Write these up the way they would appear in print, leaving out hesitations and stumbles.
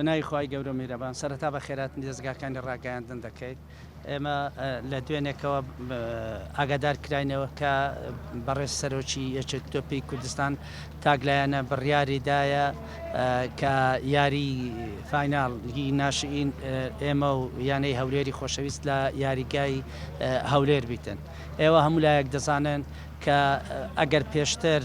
بنای خی گەورە میرەبان سەرەتا بە خێرات دەستگاکانی ڕاگەیاندن دەکەیت ئێمە لە دوێنێکەوە ئاگادار کراینەوە کە بەڕێز سەرۆکی یەکێتیۆپیای کوردستان تاگلایەنە بڕیاریدایە کە یاری فایناڵی ناشئین ئێمە و یانەی هەولێری خۆشەویست لە یاریگای هەولێر بیتن. ئێوە هەموو لایەک دەزانن کە ئەگەر پێشتر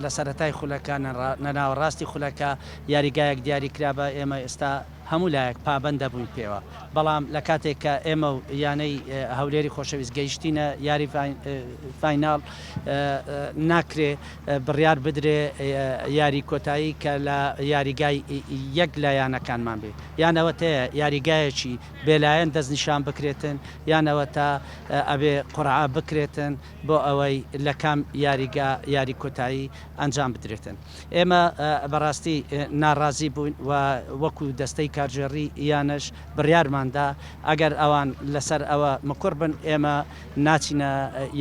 لە سەرەتای خولەکان نەناوەڕاستی خولەکە یاریگایەک دیاری کرابە ئێمە ئێستا هەموو لایەک پابند دەبووین پێوە بەڵام لە کاتێک کە ئێمە و یانەی هەولێری خۆشەویست گەیشتینە یاری فایناڵ ناکرێ بڕیار بدرێ یاری کۆتایی کە لە یاریگای یەک لایەنەکانمان بێ یانەوە تەیە یاریگایەکی بێلایەن دەستنیشان بکرێتن یانەوە تا ئەبێ قورعا بکرێتن بۆ ئەوەی لە کام یاریگا یاری کۆتایی ئەنجام بدرێتن. ئێمە بەڕاستی ناڕازی بووین و وەکو دەستەی کارژێڕی یانش بڕیارماندا ئەگەر ئەوان لەسەر ئەوە مقڕ بن ئێمە ناچینە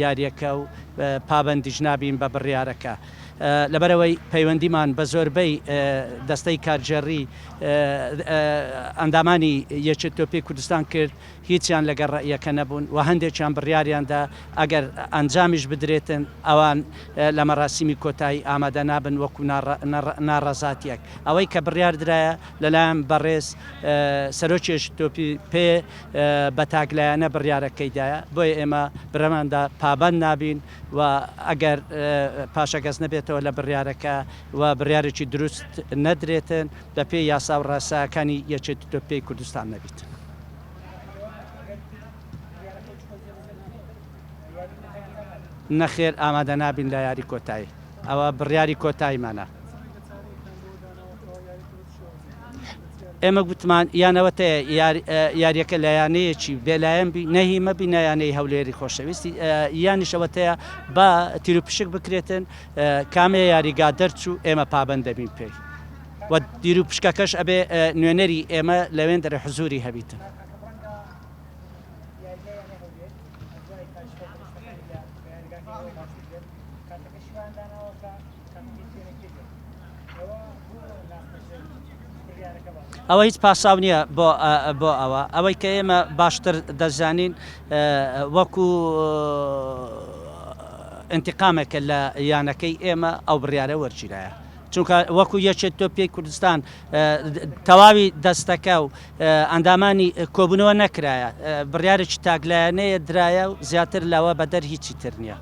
یاریەکە و پابندیش نابین بە بڕیارەکە. لەبەرەوەی پەیوەندیمان بە زۆربەی دەستەی کارژێڕی ئەندامانی یەکێتیۆپیای کوردستان کرد هیچیان لەگەڵ ڕەئیەکە نەبوون و هەندێکیان بڕیاریاندا ئەگەر ئەنجامیش بدرێتن ئەوان لە مەراسیمی کۆتایی ئامادە نابن وەکو ناڕەزاتیەک ئەوەی کە بڕیار درایە لەلایەن بەڕێز سەرۆکی یەکێتیۆپی پێ بە تاگلایەنە بڕیارەکەیدایە بۆیە ئێمە برەماندا پابند نابین و ئەگەر پاشەکەس نەبێتەوە لە بڕیارەکە و بڕیارێکی دروست نەدرێتن بە پێی یاسا و ڕاستەکانی یەکێتیۆپیای کوردستان نەبیت. نەخێر ئامادە نابین لە یاری کۆتایی ئەوە بڕیاری کۆتاییمانە. ئێمە گوتمان یانەوەتەیە یاریەکە لایەنەیەکی بێلایەن بی نەهیمە بینایانەی هەولێری خۆشەویستی یانیشەوەتەیە بە تیرروپشک بکرێتن کامێ یاریگا دەرچوو ئێمە پابند دەبین پێی و دیرروپشکەکەش ئەبێ نوێنەری ئێمە لەوێن دەرە حزوری هەبیتن. ئەوە هیچ پاساو نییە بۆ ئەوەی کە ئێمە باشتر دەزانین وەکو ئینتیقامێکە لە یانەکەی ئێمە ئەو بڕیارە وەرگیرایە چونکە وەکو یەکێتیۆپیای کوردستان تەواوی دەستەکە و ئەندامانی کۆبوونەوە نەکرایە بڕیارێکی تاگلایەنەیە درایە و زیاتر لەوە بەدەر هیچی تر نییە.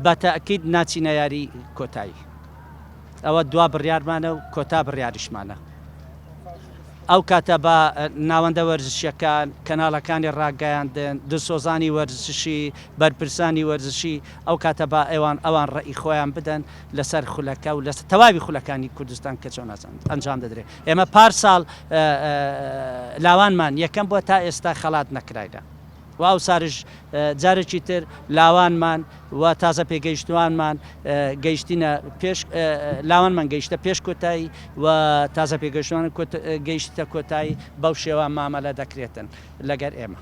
بە تەئکید ناچینە یاری کۆتایی ئەوە دوا بڕیارمانە و کۆتا بڕیاریشمانە. ئەو کاتە بە ناوەندە وەرزشیەکان کەناڵەکانی ڕاگەیاندن دسۆزانی وەرزشی بەرپرسانی وەرزشی ئەو کاتە بە ئەوان ڕێی خۆیان بدەن لەسەر خولەکە و لەسەر تەواوی خولەکانی کوردستان کە چۆن ئەنجام دەدرێت. ئێمە پارساڵ لاوانمان یەکەم بۆ تا ئێستا خەڵات نەکرایدا و ئەو ساریش جارێکی تر لاوانمان و تازە پێگەیشتوانمان گەیشتینە لاوانمان گەیشتە پێش کۆتایی و تازە پێگەشتوان گەیشتە کۆتایی بەو شێوە مامەلە دەکرێتن لەگەر ئێمە.